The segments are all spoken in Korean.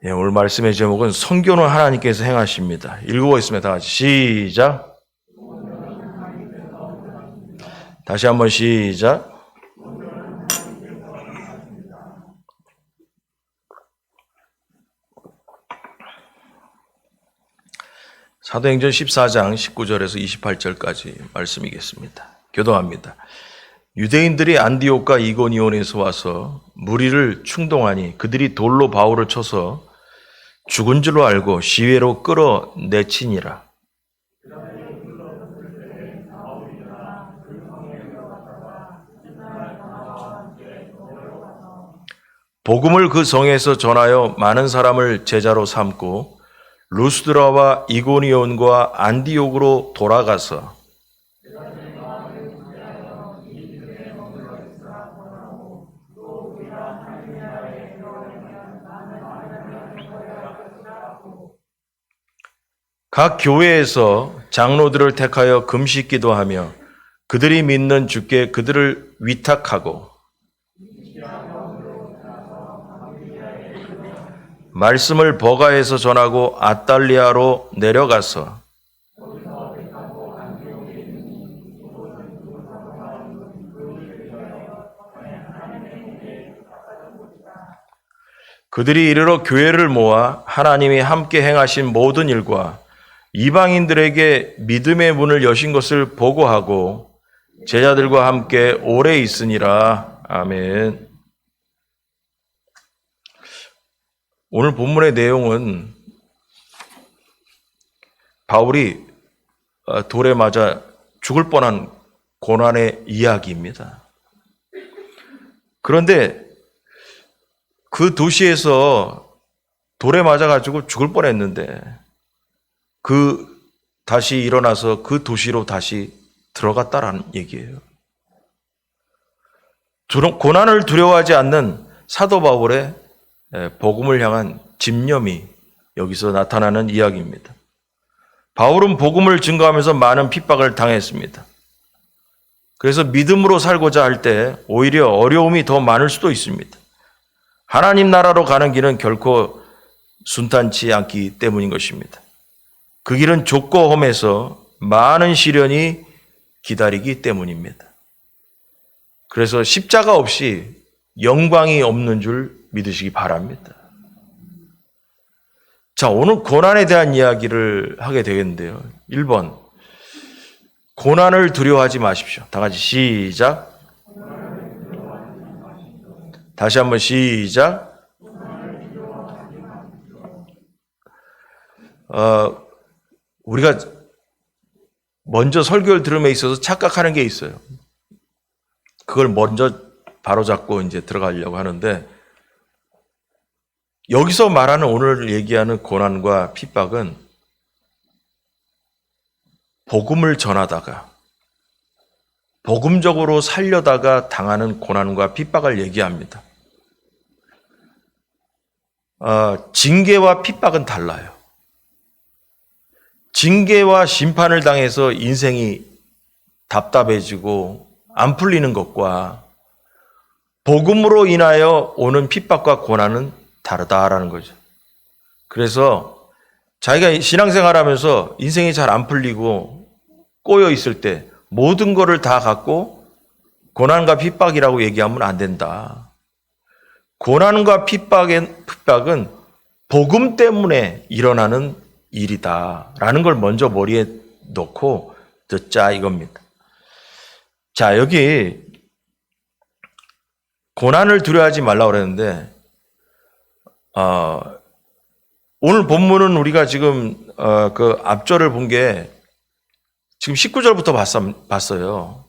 예, 오늘 말씀의 제목은 선교는 하나님께서 행하십니다. 읽어보겠습니다. 다 같이 시작. 다시 한번 시작. 사도행전 14장 19절에서 28절까지 말씀이겠습니다. 교도합니다. 유대인들이 안디옥과 이고니온에서 와서 무리를 충동하니 그들이 돌로 바울을 쳐서 죽은 줄로 알고 시외로 끌어내치니라. 복음을 그 성에서 전하여 많은 사람을 제자로 삼고 루스드라와 이고니온과 안디옥으로 돌아가서 각 교회에서 장로들을 택하여 금식 기도하며 그들이 믿는 주께 그들을 위탁하고 말씀을 버가에서 전하고 아달리아로 내려가서 그들이 이르러 교회를 모아 하나님이 함께 행하신 모든 일과 이방인들에게 믿음의 문을 여신 것을 보고하고 제자들과 함께 오래 있으니라. 아멘. 오늘 본문의 내용은 바울이 돌에 맞아 죽을 뻔한 고난의 이야기입니다. 그런데 그 도시에서 돌에 맞아가지고 죽을 뻔했는데 다시 일어나서 그 도시로 다시 들어갔다라는 얘기예요. 고난을 두려워하지 않는 사도 바울의 복음을 향한 집념이 여기서 나타나는 이야기입니다. 바울은 복음을 증거하면서 많은 핍박을 당했습니다. 그래서 믿음으로 살고자 할 때 오히려 어려움이 더 많을 수도 있습니다. 하나님 나라로 가는 길은 결코 순탄치 않기 때문인 것입니다. 그 길은 좁고 험해서 많은 시련이 기다리기 때문입니다. 그래서 십자가 없이 영광이 없는 줄 믿으시기 바랍니다. 자, 오늘 고난에 대한 이야기를 하게 되겠는데요. 1번, 고난을 두려워하지 마십시오. 다 같이 시작. 다시 한번 시작. 우리가 먼저 설교를 들음에 있어서 착각하는 게 있어요. 그걸 먼저 바로잡고 이제 들어가려고 하는데, 여기서 말하는 오늘 얘기하는 고난과 핍박은 복음을 전하다가 복음적으로 살려다가 당하는 고난과 핍박을 얘기합니다. 징계와 핍박은 달라요. 징계와 심판을 당해서 인생이 답답해지고 안 풀리는 것과 복음으로 인하여 오는 핍박과 고난은 다르다라는 거죠. 그래서 자기가 신앙생활하면서 인생이 잘 안 풀리고 꼬여 있을 때 모든 거를 다 갖고 고난과 핍박이라고 얘기하면 안 된다. 고난과 핍박은 복음 때문에 일어나는 일이다라는 걸 먼저 머리에 놓고 듣자 이겁니다. 자, 여기 고난을 두려워하지 말라고 그랬는데 오늘 본문은 우리가 지금 그 앞절을 본 게 지금 19절부터 봤어요.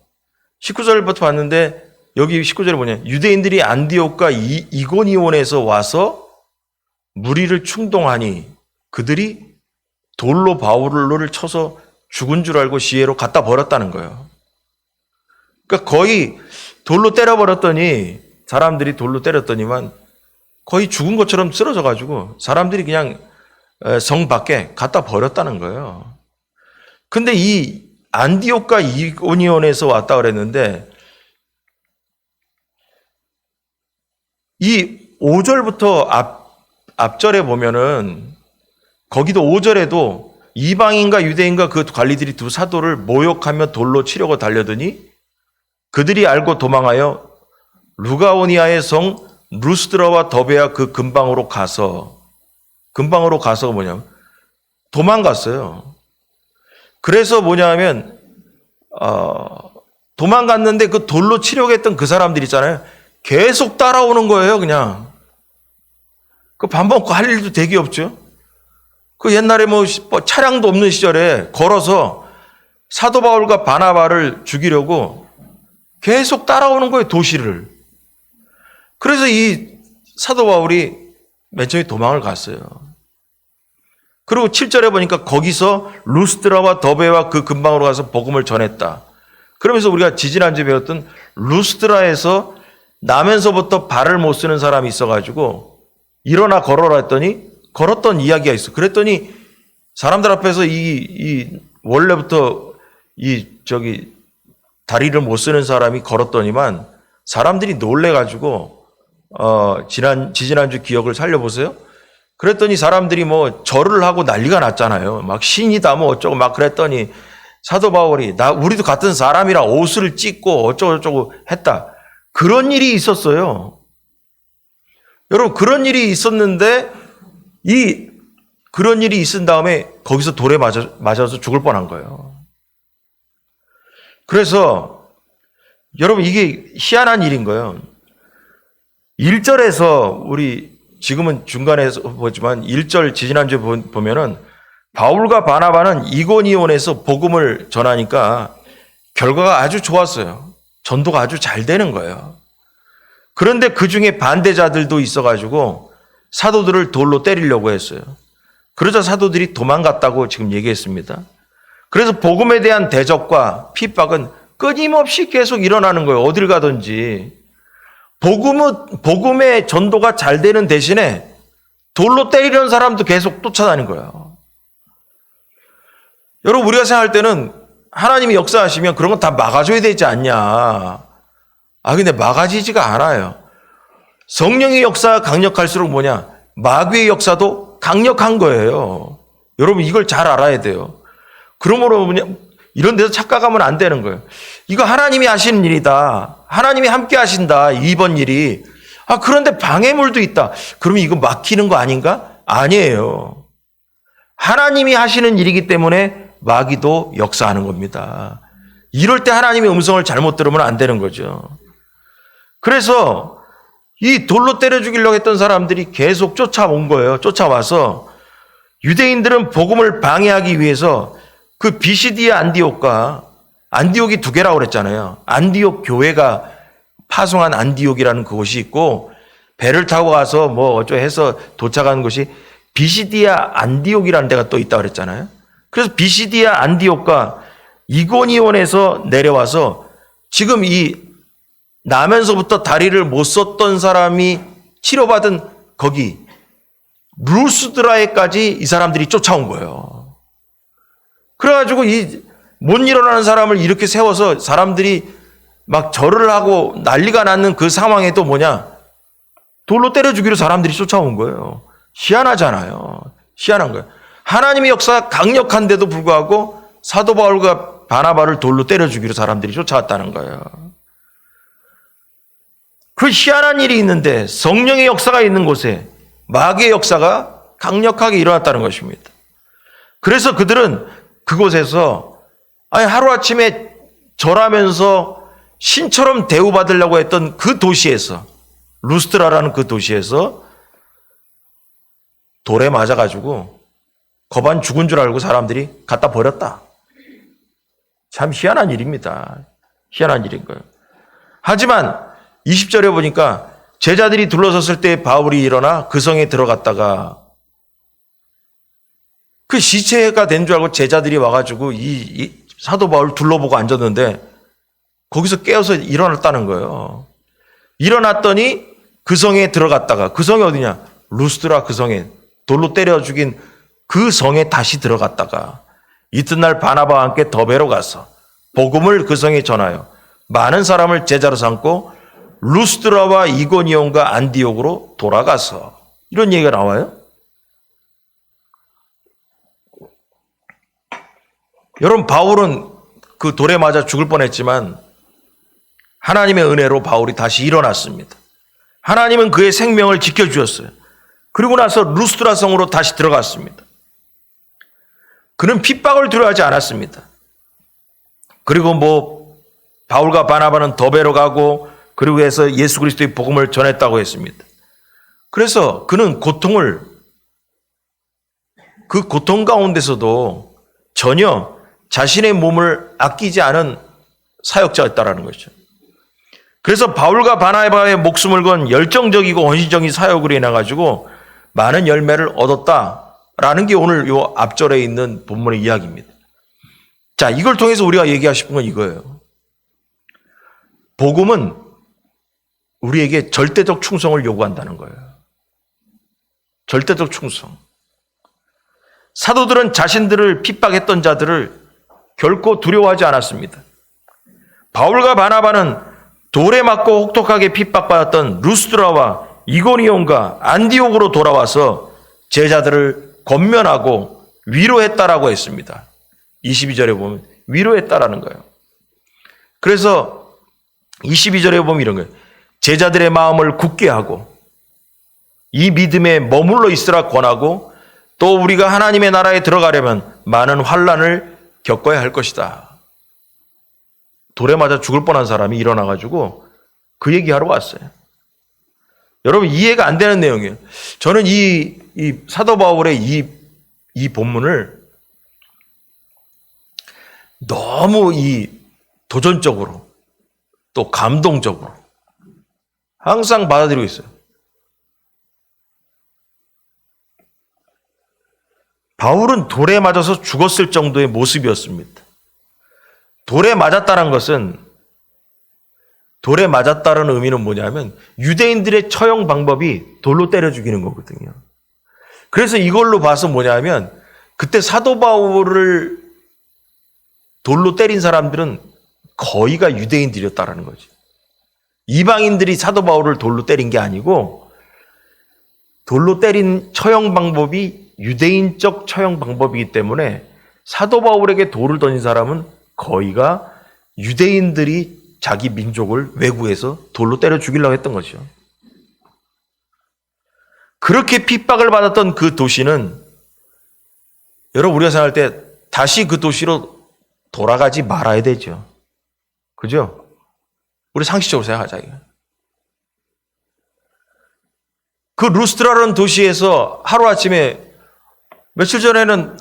19절부터 봤는데 여기 19절에 뭐냐? 유대인들이 안디옥과 이고니온에서 와서 무리를 충동하니 그들이 돌로 바울을 쳐서 죽은 줄 알고 시외로 갖다 버렸다는 거예요. 그러니까 거의 돌로 때려버렸더니 사람들이 돌로 때렸더니만 거의 죽은 것처럼 쓰러져가지고 사람들이 그냥 성 밖에 갖다 버렸다는 거예요. 근데 이 안디옥과 이고니온에서 왔다 그랬는데 이 5절부터 앞절에 보면은 거기도 5절에도 이방인과 유대인과 그 관리들이 두 사도를 모욕하며 돌로 치려고 달려드니 그들이 알고 도망하여 루가오니아의 성 루스드라와 더베아 그 근방으로 가서 뭐냐면 도망갔어요. 그래서 뭐냐면 도망갔는데 그 돌로 치려고 했던 그 사람들 있잖아요. 계속 따라오는 거예요, 그냥. 그 밥 먹고 할 일도 되게 없죠. 그 옛날에 뭐 차량도 없는 시절에 걸어서 사도 바울과 바나바를 죽이려고 계속 따라오는 거예요, 도시를. 그래서 이 사도 바울이 맨 처음에 도망을 갔어요. 그리고 7절에 보니까 거기서 루스드라와 더베와 그 근방으로 가서 복음을 전했다. 그러면서 우리가 지지난주에 배웠던 루스드라에서 나면서부터 발을 못 쓰는 사람이 있어가지고 일어나 걸어라 했더니 걸었던 이야기가 있어. 그랬더니 사람들 앞에서 원래부터 다리를 못 쓰는 사람이 걸었더니만 사람들이 놀래가지고 지지난주 기억을 살려보세요. 그랬더니 사람들이 뭐 절을 하고 난리가 났잖아요. 막 신이다 뭐 어쩌고 막 그랬더니 사도 바울이 우리도 같은 사람이라 옷을 찢고 어쩌고저쩌고 했다. 그런 일이 있었어요. 여러분 그런 일이 있었는데 그런 일이 있은 다음에 거기서 돌에 맞아서 죽을 뻔한 거예요. 그래서 여러분 이게 희한한 일인 거예요. 1절에서 우리 지금은 중간에서 보지만 1절 지지난주에 보면은 바울과 바나바는 이고니온에서 복음을 전하니까 결과가 아주 좋았어요. 전도가 아주 잘 되는 거예요. 그런데 그 중에 반대자들도 있어가지고 사도들을 돌로 때리려고 했어요. 그러자 사도들이 도망갔다고 지금 얘기했습니다. 그래서 복음에 대한 대적과 핍박은 끊임없이 계속 일어나는 거예요. 어딜 가든지. 복음의 전도가 잘 되는 대신에 돌로 때리려는 사람도 계속 쫓아다니는 거예요. 여러분 우리가 생각할 때는 하나님이 역사하시면 그런 건 다 막아줘야 되지 않냐. 근데 막아지지가 않아요. 성령의 역사가 강력할수록 뭐냐? 마귀의 역사도 강력한 거예요. 여러분 이걸 잘 알아야 돼요. 그러므로 뭐냐? 이런 데서 착각하면 안 되는 거예요. 이거 하나님이 하시는 일이다. 하나님이 함께 하신다. 이번 일이. 그런데 방해물도 있다. 그러면 이거 막히는 거 아닌가? 아니에요. 하나님이 하시는 일이기 때문에 마귀도 역사하는 겁니다. 이럴 때 하나님의 음성을 잘못 들으면 안 되는 거죠. 그래서 이 돌로 때려 죽이려고 했던 사람들이 계속 쫓아온 거예요. 쫓아와서 유대인들은 복음을 방해하기 위해서 그 비시디아 안디옥이 두 개라고 그랬잖아요. 안디옥 교회가 파송한 안디옥이라는 그곳이 있고 배를 타고 가서 뭐 어쩌고 해서 도착한 곳이 비시디아 안디옥이라는 데가 또 있다고 그랬잖아요. 그래서 비시디아 안디옥과 이고니온에서 내려와서 지금 이 나면서부터 다리를 못 썼던 사람이 치료받은 거기 루스드라에까지 이 사람들이 쫓아온 거예요. 그래가지고 못 일어나는 사람을 이렇게 세워서 사람들이 막 절을 하고 난리가 났는 그 상황에도 뭐냐? 돌로 때려 죽이러 사람들이 쫓아온 거예요. 희한하잖아요. 희한한 거예요. 하나님의 역사가 강력한데도 불구하고 사도 바울과 바나바를 돌로 때려 죽이러 사람들이 쫓아왔다는 거예요. 그 희한한 일이 있는데 성령의 역사가 있는 곳에 마귀의 역사가 강력하게 일어났다는 것입니다. 그래서 그들은 그곳에서 하루아침에 절하면서 신처럼 대우받으려고 했던 그 도시에서 루스트라라는 그 도시에서 돌에 맞아가지고 거반 죽은 줄 알고 사람들이 갖다 버렸다. 참 희한한 일입니다. 희한한 일인 거예요. 하지만 20절에 보니까 제자들이 둘러섰을 때 바울이 일어나 그 성에 들어갔다가 그 시체가 된 줄 알고 제자들이 와가지고 이 사도 바울 둘러보고 앉았는데 거기서 깨어서 일어났다는 거예요. 일어났더니 그 성에 들어갔다가 그 성이 어디냐? 루스드라 그 성에 돌로 때려 죽인 그 성에 다시 들어갔다가 이튿날 바나바와 함께 더베로 가서 복음을 그 성에 전하여 많은 사람을 제자로 삼고 루스드라와 이고니온과 안디옥으로 돌아가서 이런 얘기가 나와요. 여러분, 바울은 그 돌에 맞아 죽을 뻔했지만 하나님의 은혜로 바울이 다시 일어났습니다. 하나님은 그의 생명을 지켜주었어요. 그리고 나서 루스드라 성으로 다시 들어갔습니다. 그는 핍박을 두려워하지 않았습니다. 그리고 바울과 바나바는 더베로 가고 그리고 해서 예수 그리스도의 복음을 전했다고 했습니다. 그래서 그는 그 고통 가운데서도 전혀 자신의 몸을 아끼지 않은 사역자였다라는 것이죠. 그래서 바울과 바나바의 목숨을 건 열정적이고 헌신적인 사역으로 인해 가지고 많은 열매를 얻었다라는 게 오늘 요 앞절에 있는 본문의 이야기입니다. 자, 이걸 통해서 우리가 얘기하고 싶은 건 이거예요. 복음은 우리에게 절대적 충성을 요구한다는 거예요. 절대적 충성. 사도들은 자신들을 핍박했던 자들을 결코 두려워하지 않았습니다. 바울과 바나바는 돌에 맞고 혹독하게 핍박받았던 루스드라와 이고니온과 안디옥으로 돌아와서 제자들을 권면하고 위로했다라고 했습니다. 22절에 보면 위로했다라는 거예요. 그래서 22절에 보면 이런 거예요. 제자들의 마음을 굳게 하고 이 믿음에 머물러 있으라 권하고 또 우리가 하나님의 나라에 들어가려면 많은 환난을 겪어야 할 것이다. 돌에 맞아 죽을 뻔한 사람이 일어나가지고 그 얘기하러 왔어요. 여러분, 이해가 안 되는 내용이에요. 저는 이 사도 바울의 이 본문을 너무 도전적으로 또 감동적으로 항상 받아들이고 있어요. 바울은 돌에 맞아서 죽었을 정도의 모습이었습니다. 돌에 맞았다는 것은, 돌에 맞았다는 의미는 뭐냐면 유대인들의 처형 방법이 돌로 때려 죽이는 거거든요. 그래서 이걸로 봐서 뭐냐면 그때 사도 바울을 돌로 때린 사람들은 거의가 유대인들이었다라는 거죠. 이방인들이 사도 바울을 돌로 때린 게 아니고 돌로 때린 처형 방법이 유대인적 처형 방법이기 때문에 사도 바울에게 돌을 던진 사람은 거의가 유대인들이 자기 민족을 외구해서 돌로 때려 죽이려고 했던 거죠. 그렇게 핍박을 받았던 그 도시는 여러분, 우리가 생각할 때 다시 그 도시로 돌아가지 말아야 되죠. 그죠? 우리 상식적으로 생각하자. 그 루스드라라는 도시에서 하루아침에 며칠 전에는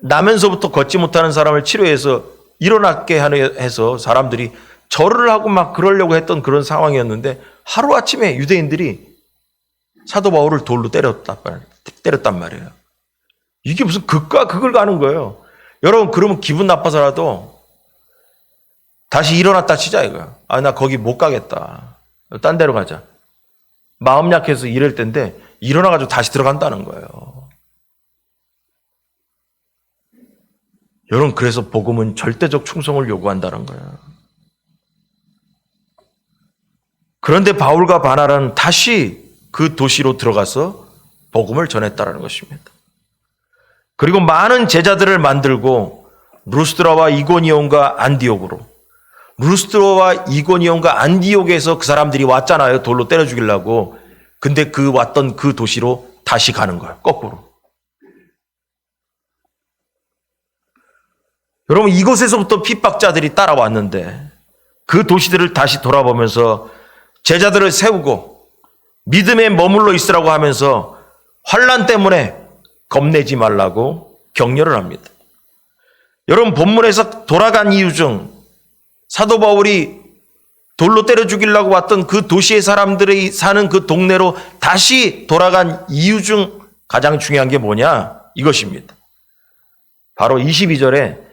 나면서부터 걷지 못하는 사람을 치료해서 일어나게 해서 사람들이 절을 하고 막 그러려고 했던 그런 상황이었는데 하루아침에 유대인들이 사도 바울을 돌로 때렸단 말이에요. 이게 무슨 극과 극을 가는 거예요. 여러분, 그러면 기분 나빠서라도 다시 일어났다 치자 이거야. 나 거기 못 가겠다. 딴 데로 가자. 마음 약해서 이럴 텐데 일어나가지고 다시 들어간다는 거예요. 여러분, 그래서 복음은 절대적 충성을 요구한다는 거예요. 그런데 바울과 바나바는 다시 그 도시로 들어가서 복음을 전했다는 것입니다. 그리고 많은 제자들을 만들고 루스드라와 이고니온과 안디옥으로, 루스드라와 이고니온과 안디옥에서 그 사람들이 왔잖아요. 돌로 때려 죽이려고. 근데 왔던 그 도시로 다시 가는 거예요. 거꾸로. 여러분, 이곳에서부터 핍박자들이 따라왔는데 그 도시들을 다시 돌아보면서 제자들을 세우고 믿음에 머물러 있으라고 하면서 환난 때문에 겁내지 말라고 격려를 합니다. 여러분, 본문에서 돌아간 이유 중 사도 바울이 돌로 때려 죽이려고 왔던 그 도시의 사람들이 사는 그 동네로 다시 돌아간 이유 중 가장 중요한 게 뭐냐? 이것입니다. 바로 21절에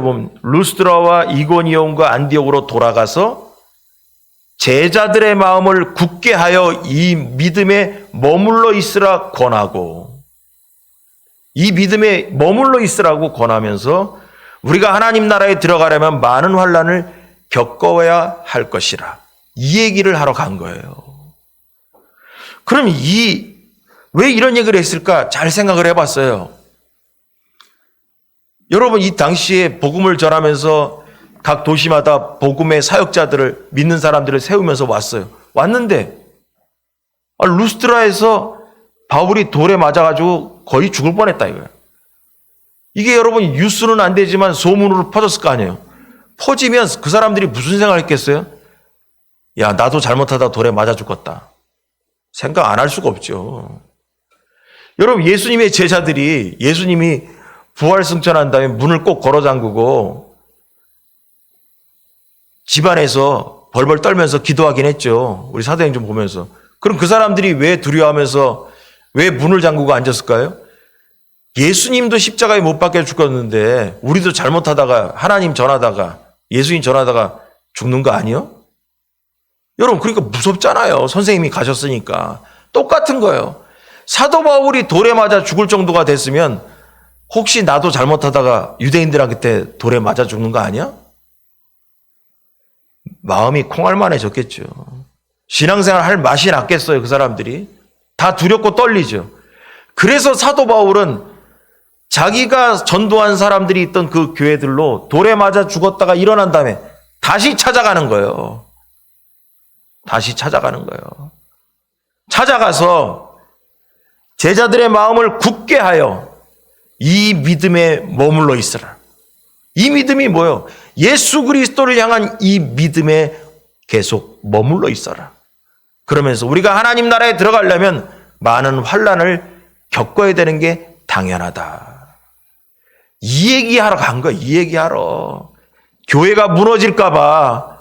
보면 루스드라와 이고니온과 안디옥으로 돌아가서 제자들의 마음을 굳게 하여 이 믿음에 머물러 있으라 권하고, 이 믿음에 머물러 있으라고 권하면서 우리가 하나님 나라에 들어가려면 많은 환난을 겪어야 할 것이라, 이 얘기를 하러 간 거예요. 그럼 왜 이런 얘기를 했을까? 잘 생각을 해봤어요. 여러분, 이 당시에 복음을 전하면서 각 도시마다 복음의 사역자들을, 믿는 사람들을 세우면서 왔어요. 왔는데 루스드라에서 바울이 돌에 맞아가지고 거의 죽을 뻔했다 이거예요. 이게 여러분 뉴스는 안 되지만 소문으로 퍼졌을 거 아니에요. 퍼지면 그 사람들이 무슨 생각을 했겠어요? 야, 나도 잘못하다 돌에 맞아 죽었다. 생각 안 할 수가 없죠. 여러분, 예수님의 제자들이 예수님이 부활승천한 다음에 문을 꼭 걸어 잠그고 집안에서 벌벌 떨면서 기도하긴 했죠. 우리 사도행전 보면서. 그럼 그 사람들이 왜 두려워하면서 왜 문을 잠그고 앉았을까요? 예수님도 십자가에 못 박혀 죽었는데 우리도 잘못하다가 하나님 전하다가 예수님 전하다가 죽는 거 아니요? 여러분, 그러니까 무섭잖아요. 선생님이 가셨으니까. 똑같은 거예요. 사도 바울이 돌에 맞아 죽을 정도가 됐으면 혹시 나도 잘못하다가 유대인들한테 돌에 맞아 죽는 거 아니야? 마음이 콩알만해졌겠죠. 신앙생활 할 맛이 났겠어요, 그 사람들이. 다 두렵고 떨리죠. 그래서 사도 바울은 자기가 전도한 사람들이 있던 그 교회들로 돌에 맞아 죽었다가 일어난 다음에 다시 찾아가는 거예요. 다시 찾아가는 거예요. 찾아가서 제자들의 마음을 굳게 하여 이 믿음에 머물러 있으라. 이 믿음이 뭐예요? 예수 그리스도를 향한 이 믿음에 계속 머물러 있어라. 그러면서 우리가 하나님 나라에 들어가려면 많은 환난을 겪어야 되는 게 당연하다. 이 얘기하러 간 거야. 이 얘기하러. 교회가 무너질까 봐.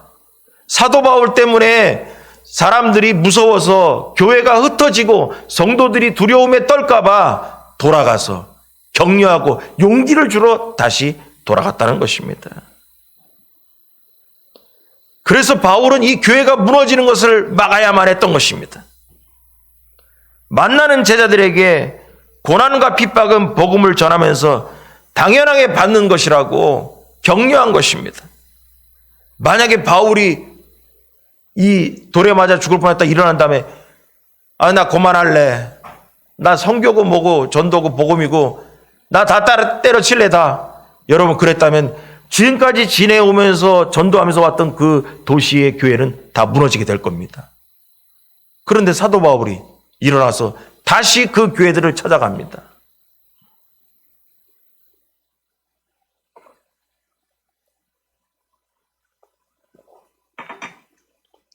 사도 바울 때문에 사람들이 무서워서 교회가 흩어지고 성도들이 두려움에 떨까 봐 돌아가서 격려하고 용기를 주러 다시 돌아갔다는 것입니다. 그래서 바울은 이 교회가 무너지는 것을 막아야만 했던 것입니다. 만나는 제자들에게 고난과 핍박은 복음을 전하면서 당연하게 받는 것이라고 격려한 것입니다. 만약에 바울이 이 돌에 맞아 죽을 뻔했다 일어난 다음에 나 그만할래. 나 선교고 뭐고 전도고 복음이고 나 다 때려칠래 다. 여러분 그랬다면 지금까지 지내오면서 전도하면서 왔던 그 도시의 교회는 다 무너지게 될 겁니다. 그런데 사도 바울이 일어나서 다시 그 교회들을 찾아갑니다.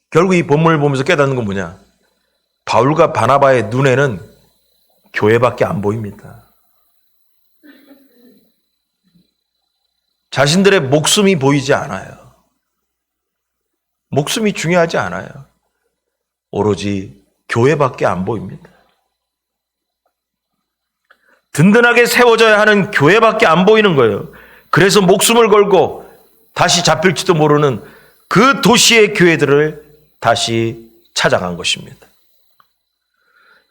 결국 이 본문을 보면서 깨닫는 건 뭐냐? 바울과 바나바의 눈에는 교회밖에 안 보입니다. 자신들의 목숨이 보이지 않아요. 목숨이 중요하지 않아요. 오로지 교회밖에 안 보입니다. 든든하게 세워져야 하는 교회밖에 안 보이는 거예요. 그래서 목숨을 걸고 다시 잡힐지도 모르는 그 도시의 교회들을 다시 찾아간 것입니다.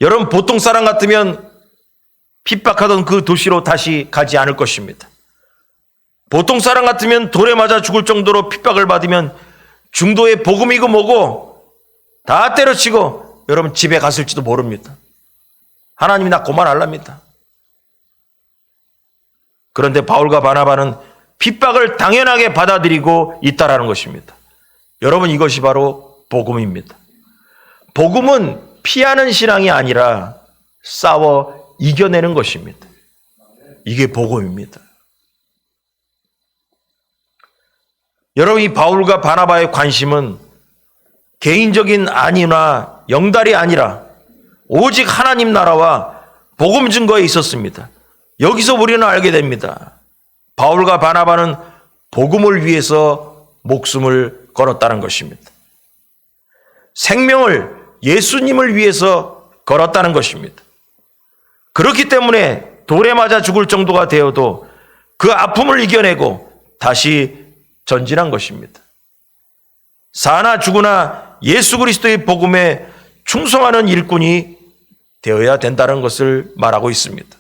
여러분 보통 사람 같으면 핍박하던 그 도시로 다시 가지 않을 것입니다. 보통 사람 같으면 돌에 맞아 죽을 정도로 핍박을 받으면 중도의 복음이고 뭐고 다 때려치고 여러분 집에 갔을지도 모릅니다. 하나님이 나 그만할랍니다. 그런데 바울과 바나바는 핍박을 당연하게 받아들이고 있다라는 것입니다. 여러분 이것이 바로 복음입니다. 복음은 피하는 신앙이 아니라 싸워 이겨내는 것입니다. 이게 복음입니다. 여러분 이 바울과 바나바의 관심은 개인적인 안위나 영달이 아니라 오직 하나님 나라와 복음 증거에 있었습니다. 여기서 우리는 알게 됩니다. 바울과 바나바는 복음을 위해서 목숨을 걸었다는 것입니다. 생명을 예수님을 위해서 걸었다는 것입니다. 그렇기 때문에 돌에 맞아 죽을 정도가 되어도 그 아픔을 이겨내고 다시 전진한 것입니다. 사나 죽으나 예수 그리스도의 복음에 충성하는 일꾼이 되어야 된다는 것을 말하고 있습니다.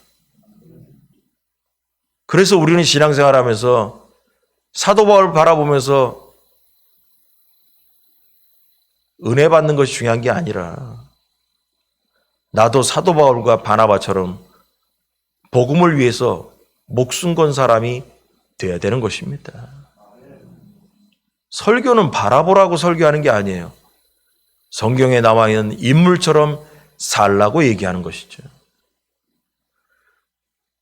그래서 우리는 신앙생활하면서 사도 바울을 바라보면서 은혜 받는 것이 중요한 게 아니라 나도 사도 바울과 바나바처럼 복음을 위해서 목숨 건 사람이 되어야 되는 것입니다. 설교는 바라보라고 설교하는 게 아니에요. 성경에 나와 있는 인물처럼 살라고 얘기하는 것이죠.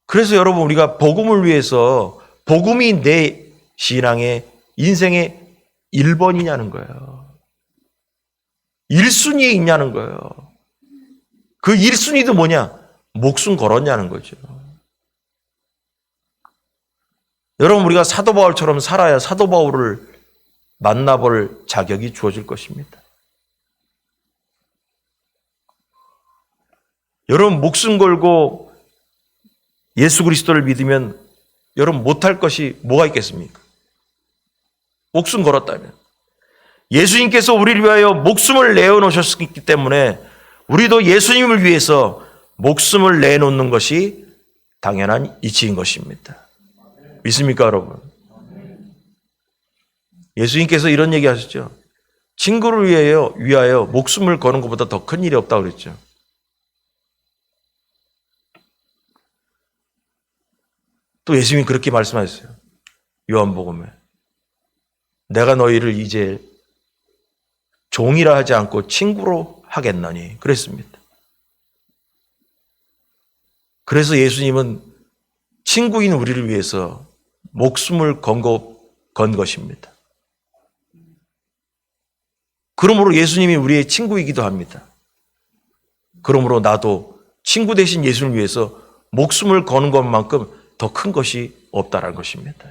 그래서 여러분, 우리가 복음을 위해서 복음이 내 신앙의 인생의 1번이냐는 거예요. 1순위에 있냐는 거예요. 그 1순위도 뭐냐? 목숨 걸었냐는 거죠. 여러분, 우리가 사도 바울처럼 살아야 사도 바울을 만나볼 자격이 주어질 것입니다. 여러분, 목숨 걸고 예수 그리스도를 믿으면 여러분 못할 것이 뭐가 있겠습니까? 목숨 걸었다면. 예수님께서 우리를 위하여 목숨을 내어놓으셨기 때문에 우리도 예수님을 위해서 목숨을 내놓는 것이 당연한 이치인 것입니다. 믿습니까, 여러분? 예수님께서 이런 얘기 하셨죠. 친구를 위하여 목숨을 거는 것보다 더 큰 일이 없다고 그랬죠. 또 예수님이 그렇게 말씀하셨어요. 요한복음에. 내가 너희를 이제 종이라 하지 않고 친구로 하겠나니 그랬습니다. 그래서 예수님은 친구인 우리를 위해서 목숨을 건 것입니다. 그러므로 예수님이 우리의 친구이기도 합니다. 그러므로 나도 친구 대신 예수를 위해서 목숨을 거는 것만큼 더 큰 것이 없다는 것입니다.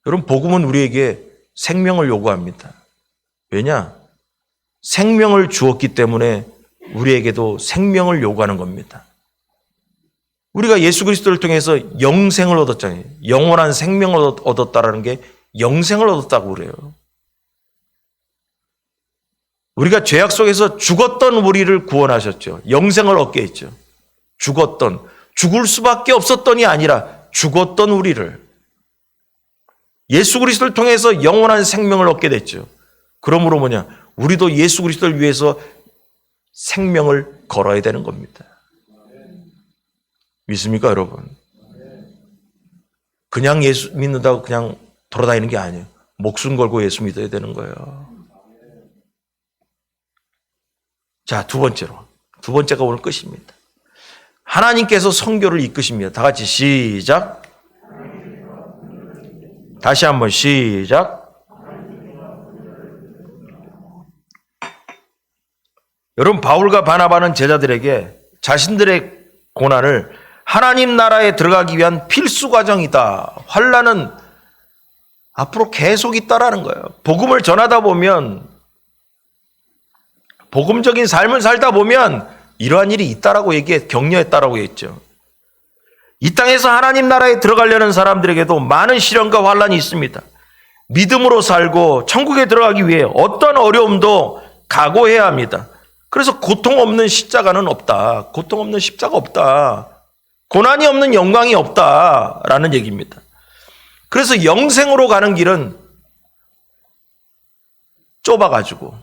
여러분, 복음은 우리에게 생명을 요구합니다. 왜냐? 생명을 주었기 때문에 우리에게도 생명을 요구하는 겁니다. 우리가 예수 그리스도를 통해서 영생을 얻었잖아요. 영원한 생명을 얻었다라는 게 영생을 얻었다고 그래요. 우리가 죄악 속에서 죽었던 우리를 구원하셨죠. 영생을 얻게 했죠. 죽을 수밖에 없었던이 아니라 죽었던 우리를 예수 그리스도를 통해서 영원한 생명을 얻게 됐죠. 그러므로 뭐냐? 우리도 예수 그리스도를 위해서 생명을 걸어야 되는 겁니다. 믿습니까, 여러분? 그냥 예수 믿는다고 그냥 돌아다니는 게 아니에요. 목숨 걸고 예수 믿어야 되는 거예요. 자, 두 번째가 오늘 끝입니다. 하나님께서 선교를 이끄십니다. 다 같이 시작. 다시 한번 시작. 여러분, 바울과 바나바는 제자들에게 자신들의 고난을 하나님 나라에 들어가기 위한 필수 과정이다. 환난은 앞으로 계속 있다라는 거예요. 복음을 전하다 보면, 복음적인 삶을 살다 보면 이러한 일이 있다라고 격려했다라고 했죠. 이 땅에서 하나님 나라에 들어가려는 사람들에게도 많은 시련과 환난이 있습니다. 믿음으로 살고 천국에 들어가기 위해 어떤 어려움도 각오해야 합니다. 그래서 고통 없는 십자가는 없다. 고통 없는 십자가 없다. 고난이 없는 영광이 없다라는 얘기입니다. 그래서 영생으로 가는 길은 좁아가지고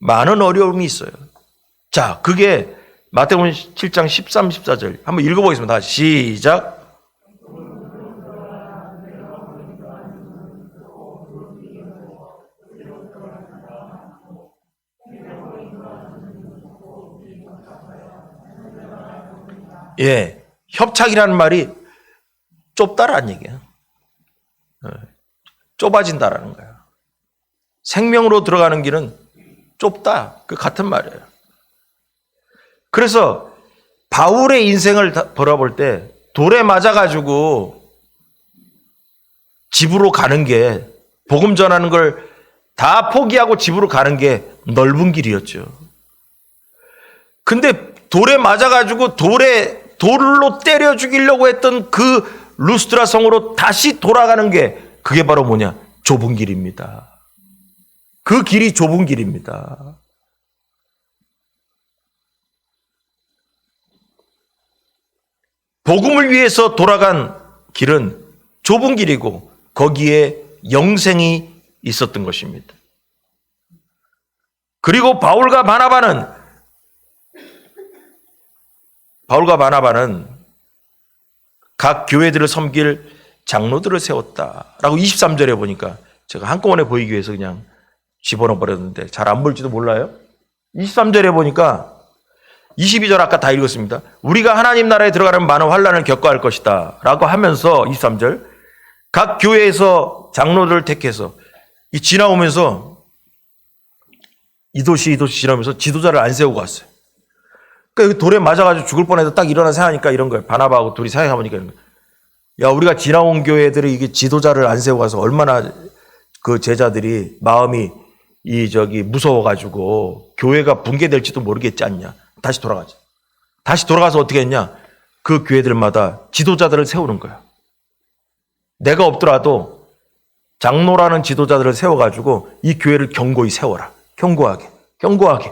많은 어려움이 있어요. 자, 그게 마태복음 7장 13, 14절 한번 읽어보겠습니다. 다시 시작. 예, 협착이라는 말이 좁다라는 얘기예요. 좁아진다라는 거예요. 생명으로 들어가는 길은 좁다. 그 같은 말이에요. 그래서 바울의 인생을 돌아볼 때 돌에 맞아가지고 집으로 가는 게, 복음 전하는 걸 다 포기하고 집으로 가는 게 넓은 길이었죠. 근데 돌에 맞아가지고 돌로 때려 죽이려고 했던 그 루스드라 성으로 다시 돌아가는 게, 그게 바로 뭐냐? 좁은 길입니다. 그 길이 좁은 길입니다. 복음을 위해서 돌아간 길은 좁은 길이고 거기에 영생이 있었던 것입니다. 그리고 바울과 바나바는 바울과 바나바는 각 교회들을 섬길 장로들을 세웠다라고 23절에 보니까 제가 한꺼번에 보이기 위해서 그냥 집어넣어 버렸는데 잘 안 볼지도 몰라요. 23절에 보니까 22절 아까 다 읽었습니다. 우리가 하나님 나라에 들어가는 많은 환난을 겪어야 할 것이다 라고 하면서 23절 각 교회에서 장로들을 택해서 이 지나오면서 이 도시 지나오면서 지도자를 안 세우고 갔어요. 그러니까 돌에 맞아가지고 죽을 뻔해서 딱 일어나 생각하니까 이런 거예요. 바나바하고 둘이 생각해보니까 이런 거예요. 야, 우리가 지나온 교회들이 이게 지도자를 안 세우고 가서 얼마나 그 제자들이 마음이 무서워가지고 교회가 붕괴될지도 모르겠지 않냐. 다시 돌아가자. 다시 돌아가서 어떻게 했냐. 그 교회들마다 지도자들을 세우는 거야. 내가 없더라도 장로라는 지도자들을 세워가지고 이 교회를 견고히 세워라. 견고하게.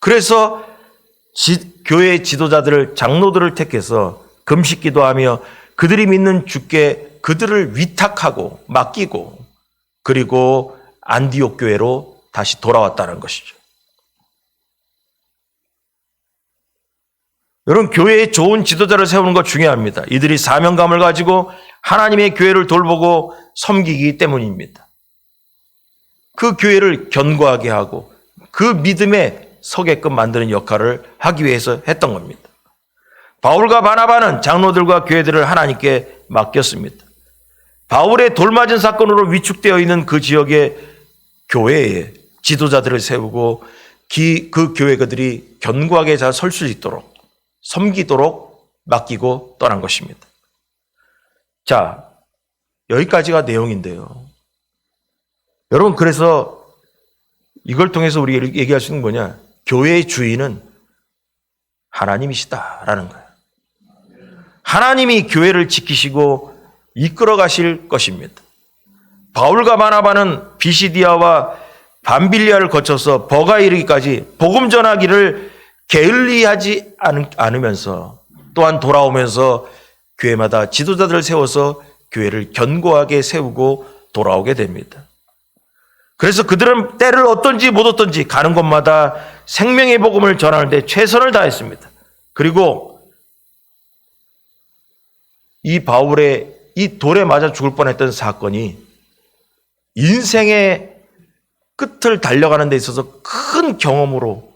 그래서 교회의 지도자들을 장로들을 택해서 금식 기도하며 그들이 믿는 주께 그들을 위탁하고 맡기고 그리고 안디옥 교회로 다시 돌아왔다는 것이죠. 여러분, 교회에 좋은 지도자를 세우는 거 중요합니다. 이들이 사명감을 가지고 하나님의 교회를 돌보고 섬기기 때문입니다. 그 교회를 견고하게 하고 그 믿음에 서게끔 만드는 역할을 하기 위해서 했던 겁니다. 바울과 바나바는 장로들과 교회들을 하나님께 맡겼습니다. 바울의 돌맞은 사건으로 위축되어 있는 그 지역의 교회에 지도자들을 세우고 그 교회들이 견고하게 잘 설 수 있도록 섬기도록 맡기고 떠난 것입니다. 자, 여기까지가 내용인데요. 여러분, 그래서 이걸 통해서 우리가 얘기할 수 있는 뭐냐? 교회의 주인은 하나님이시다라는 거예요. 하나님이 교회를 지키시고 이끌어 가실 것입니다. 바울과 바나바는 비시디아와 밤빌리아를 거쳐서 버가에 이르기까지 복음 전하기를 게을리하지 않으면서 또한 돌아오면서 교회마다 지도자들을 세워서 교회를 견고하게 세우고 돌아오게 됩니다. 그래서 그들은 때를 얻든지 못 얻든지 가는 곳마다 생명의 복음을 전하는데 최선을 다했습니다. 그리고 이 바울의 이 돌에 맞아 죽을 뻔했던 사건이 인생의 끝을 달려가는 데 있어서 큰 경험으로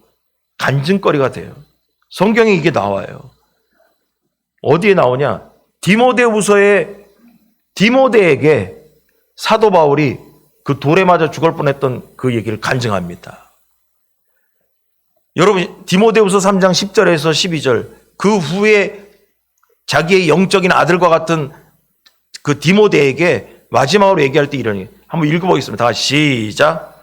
간증거리가 돼요. 성경에 이게 나와요. 어디에 나오냐? 디모데후서에 디모데에게 사도 바울이 그 돌에 맞아 죽을 뻔했던 그 얘기를 간증합니다. 여러분, 디모데후서 3장 10절에서 12절 그 후에 자기의 영적인 아들과 같은 그 디모데에게 마지막으로 얘기할 때 이러니 한번 읽어보겠습니다. 다 같이 시작.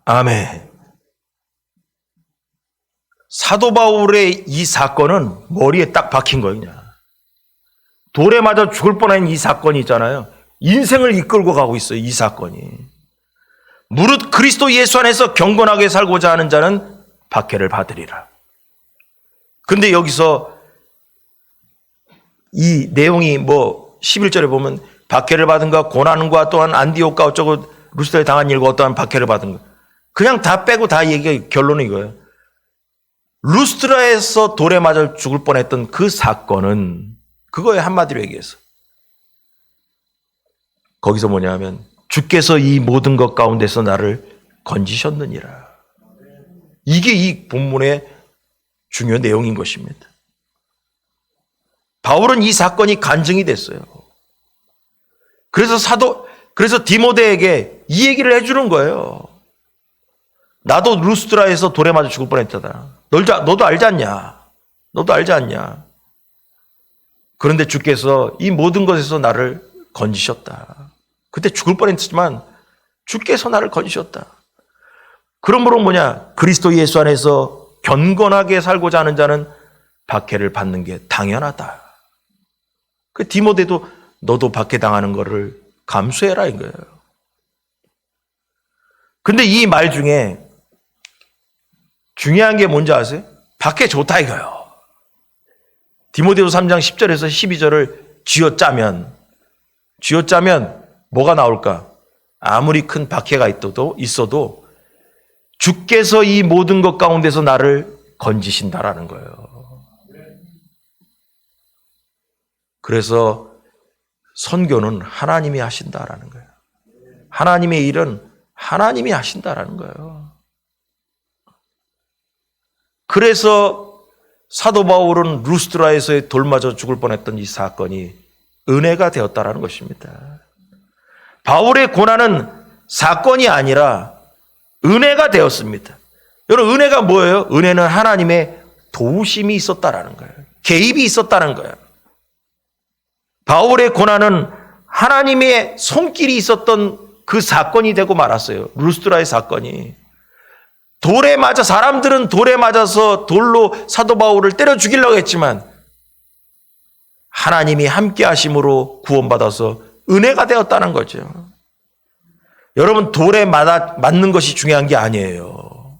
아멘. 사도 바울의 이 사건은 머리에 딱 박힌 거예요. 그냥. 돌에 맞아 죽을 뻔한 이 사건이 있잖아요. 인생을 이끌고 가고 있어요. 이 사건이. 무릇 그리스도 예수 안에서 경건하게 살고자 하는 자는 박해를 받으리라. 근데 여기서 이 내용이 11절에 보면 박해를 받은 것, 고난과 또한 안디옥과 어쩌고 루스드라에 당한 일과 어떠한 박해를 받은 것. 그냥 다 빼고 다 얘기가 결론은 이거예요. 루스드라에서 돌에 맞아 죽을 뻔했던 그 사건은 그거에 한마디로 얘기해서 거기서 뭐냐면 주께서 이 모든 것 가운데서 나를 건지셨느니라. 이게 이 본문의 중요한 내용인 것입니다. 바울은 이 사건이 간증이 됐어요. 그래서 디모데에게 이 얘기를 해주는 거예요. 나도 루스드라에서 돌에 맞아 죽을 뻔했다. 너도 알지 않냐? 너도 알지 않냐? 그런데 주께서 이 모든 것에서 나를 건지셨다. 그때 죽을 뻔했지만 주께서 나를 건지셨다. 그러므로 뭐냐? 그리스도 예수 안에서 견건하게 살고자 하는 자는 박해를 받는 게 당연하다. 그 디모데도 너도 박해당하는 거를 감수해라 이거예요. 근데 이 말 중에 중요한 게 뭔지 아세요? 박해 좋다 이거예요. 디모데후서 3장 10절에서 12절을 쥐어짜면 뭐가 나올까? 아무리 큰 박해가 있어도 주께서 이 모든 것 가운데서 나를 건지신다라는 거예요. 그래서 선교는 하나님이 하신다라는 거예요. 하나님의 일은 하나님이 하신다라는 거예요. 그래서 사도 바울은 루스드라에서 돌 맞아 죽을 뻔했던 이 사건이 은혜가 되었다라는 것입니다. 바울의 고난은 사건이 아니라 은혜가 되었습니다. 여러분, 은혜가 뭐예요? 은혜는 하나님의 도우심이 있었다라는 거예요. 개입이 있었다는 거예요. 바울의 고난은 하나님의 손길이 있었던 그 사건이 되고 말았어요. 루스드라의 사건이. 사람들은 돌에 맞아서 돌로 사도 바울을 때려 죽이려고 했지만 하나님이 함께 하심으로 구원받아서 은혜가 되었다는 거죠. 여러분, 돌에 맞는 것이 중요한 게 아니에요.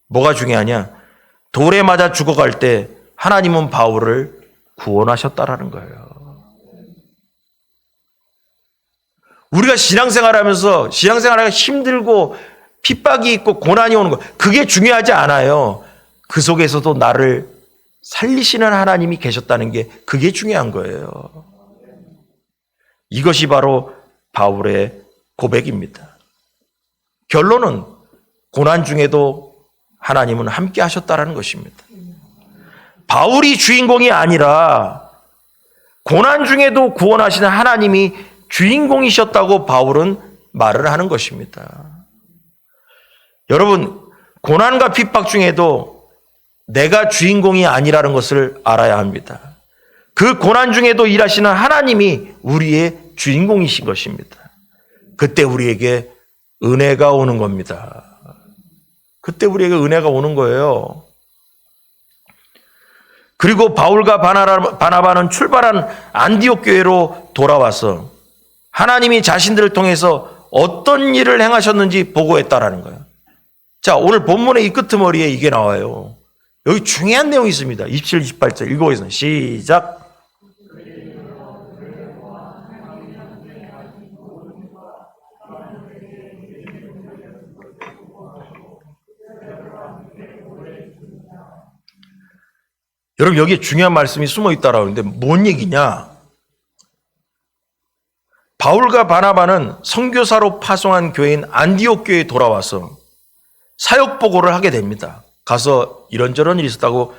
뭐가 중요하냐? 돌에 맞아 죽어갈 때 하나님은 바울을 구원하셨다라는 거예요. 우리가 신앙생활하면서 신앙생활하기가 힘들고 핍박이 있고 고난이 오는 거, 그게 중요하지 않아요. 그 속에서도 나를 살리시는 하나님이 계셨다는 게 그게 중요한 거예요. 이것이 바로 바울의 고백입니다. 결론은 고난 중에도 하나님은 함께 하셨다는 것입니다. 바울이 주인공이 아니라 고난 중에도 구원하시는 하나님이 주인공이셨다고 바울은 말을 하는 것입니다. 여러분, 고난과 핍박 중에도 내가 주인공이 아니라는 것을 알아야 합니다. 그 고난 중에도 일하시는 하나님이 우리의 주인공이신 것입니다. 그때 우리에게 은혜가 오는 겁니다. 그때 우리에게 은혜가 오는 거예요. 그리고 바울과 바나바는 출발한 안디옥 교회로 돌아와서 하나님이 자신들을 통해서 어떤 일을 행하셨는지 보고했다라는 거예요. 자, 오늘 본문의 이 끄트머리에 이게 나와요. 여기 중요한 내용이 있습니다. 27, 28절 읽어보겠습니다. 시작. 여러분, 여기에 중요한 말씀이 숨어 있다라고 하는데 뭔 얘기냐? 바울과 바나바는 선교사로 파송한 교회인 안디옥 교회에 돌아와서 사역 보고를 하게 됩니다. 가서 이런저런 일이 있었다고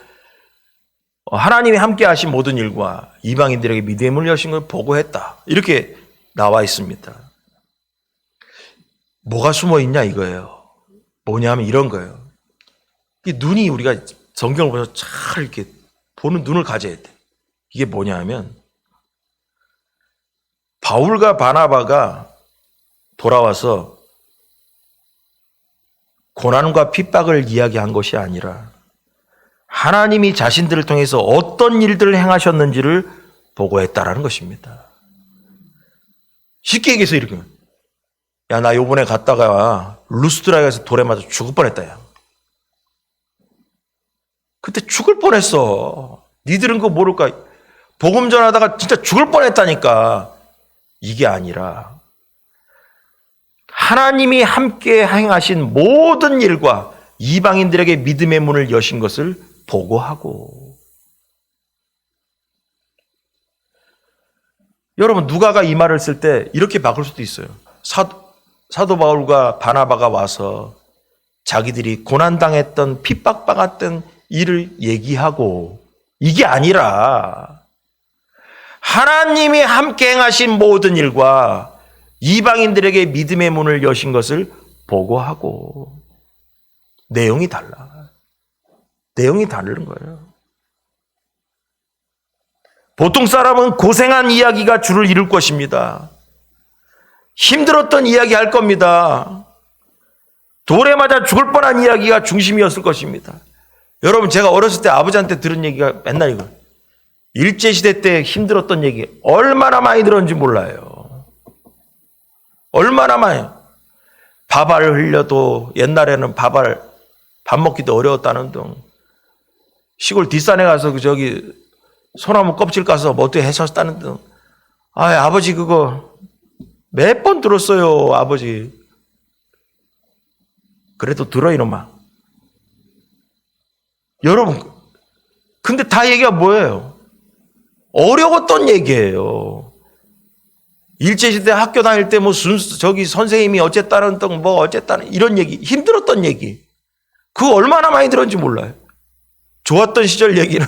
하나님이 함께 하신 모든 일과 이방인들에게 믿음의 문을 여신 걸 보고했다. 이렇게 나와 있습니다. 뭐가 숨어 있냐 이거예요. 뭐냐면 이런 거예요. 이 눈이 우리가 성경을 보면서 잘 이렇게 보는 눈을 가져야 돼. 이게 뭐냐 하면 바울과 바나바가 돌아와서 고난과 핍박을 이야기한 것이 아니라 하나님이 자신들을 통해서 어떤 일들을 행하셨는지를 보고했다라는 것입니다. 쉽게 얘기해서 이렇게, 야, 나 요번에 갔다가 루스드라에 가서 돌에 맞아 죽을 뻔했다. 야. 그때 죽을 뻔했어. 니들은 그거 모를까? 복음 전하다가 진짜 죽을 뻔했다니까. 이게 아니라 하나님이 함께 행하신 모든 일과 이방인들에게 믿음의 문을 여신 것을 보고하고. 여러분, 누가가 이 말을 쓸 때 이렇게 바꿀 수도 있어요. 사도 바울과 바나바가 와서 자기들이 고난당했던 핍박받았던 일을 얘기하고, 이게 아니라 하나님이 함께 행하신 모든 일과 이방인들에게 믿음의 문을 여신 것을 보고하고. 내용이 달라. 내용이 다른 거예요. 보통 사람은 고생한 이야기가 주를 이룰 것입니다. 힘들었던 이야기 할 겁니다. 돌에 맞아 죽을 뻔한 이야기가 중심이었을 것입니다. 여러분, 제가 어렸을 때 아버지한테 들은 얘기가 맨날 이거. 일제시대 때 힘들었던 얘기 얼마나 많이 들었는지 몰라요. 얼마나 많이. 밥알 흘려도 옛날에는 밥 먹기도 어려웠다는 등 시골 뒷산에 가서 소나무 껍질 까서 뭐 어떻게 해쳤다는 등 아버지 그거 몇 번 들었어요. 아버지. 그래도 들어 이놈아. 여러분 근데 다 얘기가 뭐예요? 어려웠던 얘기예요. 일제시대 학교 다닐 때 선생님이 어쨌다는 등 어쨌다는 이런 얘기, 힘들었던 얘기. 그거 얼마나 많이 들었는지 몰라요. 좋았던 시절 얘기는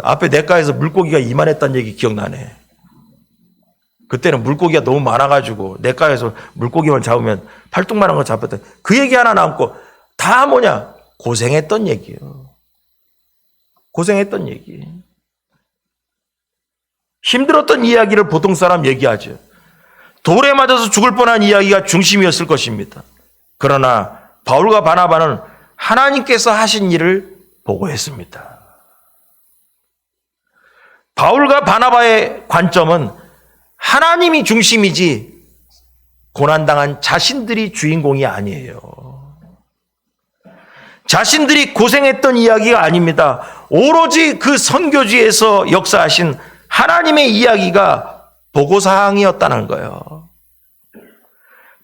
앞에 냇가에서 물고기가 이만했다는 얘기 기억나네. 그때는 물고기가 너무 많아가지고 냇가에서 물고기만 잡으면 팔뚝만한 거 잡았던 그 얘기 하나 남고 다 뭐냐? 고생했던 얘기예요. 고생했던 얘기. 힘들었던 이야기를 보통 사람 얘기하죠. 돌에 맞아서 죽을 뻔한 이야기가 중심이었을 것입니다. 그러나 바울과 바나바는 하나님께서 하신 일을 보고했습니다. 바울과 바나바의 관점은 하나님이 중심이지 고난당한 자신들이 주인공이 아니에요. 자신들이 고생했던 이야기가 아닙니다. 오로지 그 선교지에서 역사하신 하나님의 이야기가 보고사항이었다는 거예요.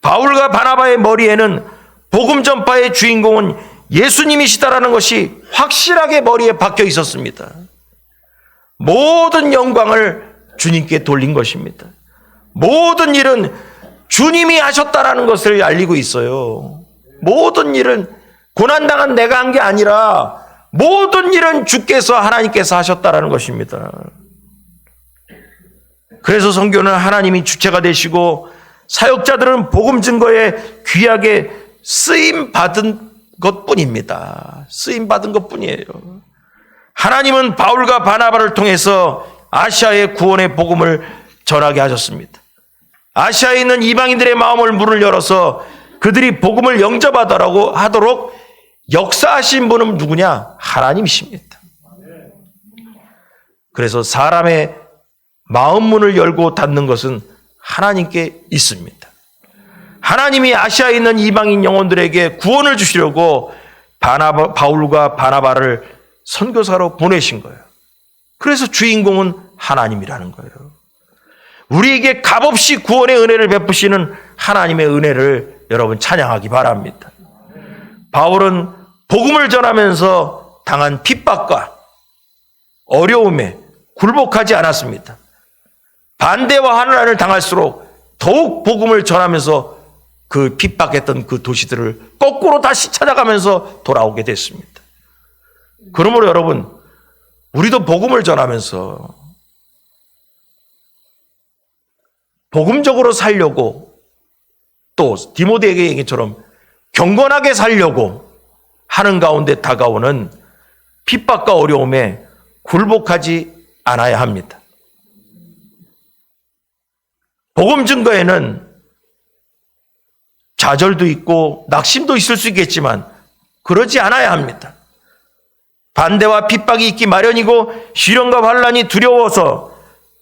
바울과 바나바의 머리에는 복음 전파의 주인공은 예수님이시다라는 것이 확실하게 머리에 박혀 있었습니다. 모든 영광을 주님께 돌린 것입니다. 모든 일은 주님이 하셨다라는 것을 알리고 있어요. 모든 일은 고난당한 내가 한 게 아니라 모든 일은 주께서 하나님께서 하셨다라는 것입니다. 그래서 선교는 하나님이 주체가 되시고 사역자들은 복음 증거에 귀하게 쓰임 받은 것뿐입니다. 쓰임 받은 것뿐이에요. 하나님은 바울과 바나바를 통해서 아시아의 구원의 복음을 전하게 하셨습니다. 아시아에 있는 이방인들의 마음을 문을 열어서 그들이 복음을 영접하도록 역사하신 분은 누구냐? 하나님이십니다. 그래서 사람의 마음 문을 열고 닫는 것은 하나님께 있습니다. 하나님이 아시아에 있는 이방인 영혼들에게 구원을 주시려고 바울과 바나바를 선교사로 보내신 거예요. 그래서 주인공은 하나님이라는 거예요. 우리에게 값없이 구원의 은혜를 베푸시는 하나님의 은혜를 여러분 찬양하기 바랍니다. 바울은 복음을 전하면서 당한 핍박과 어려움에 굴복하지 않았습니다. 반대와 환난을 당할수록 더욱 복음을 전하면서 그 핍박했던 그 도시들을 거꾸로 다시 찾아가면서 돌아오게 됐습니다. 그러므로 여러분, 우리도 복음을 전하면서 복음적으로 살려고 또 디모데에게 얘기처럼 경건하게 살려고 하는 가운데 다가오는 핍박과 어려움에 굴복하지 않아야 합니다. 복음 증거에는 좌절도 있고 낙심도 있을 수 있겠지만 그러지 않아야 합니다. 반대와 핍박이 있기 마련이고 시련과 환난이 두려워서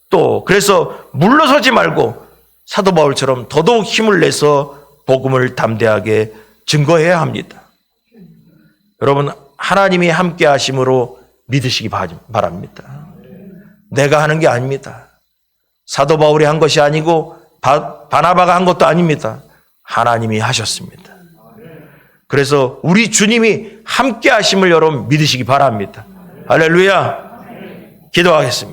또 그래서 물러서지 말고 사도 바울처럼 더더욱 힘을 내서 복음을 담대하게 증거해야 합니다. 여러분, 하나님이 함께 하심으로 믿으시기 바랍니다. 내가 하는 게 아닙니다. 사도 바울이 한 것이 아니고 바나바가 한 것도 아닙니다. 하나님이 하셨습니다. 그래서 우리 주님이 함께 하심을 여러분 믿으시기 바랍니다. 할렐루야. 기도하겠습니다.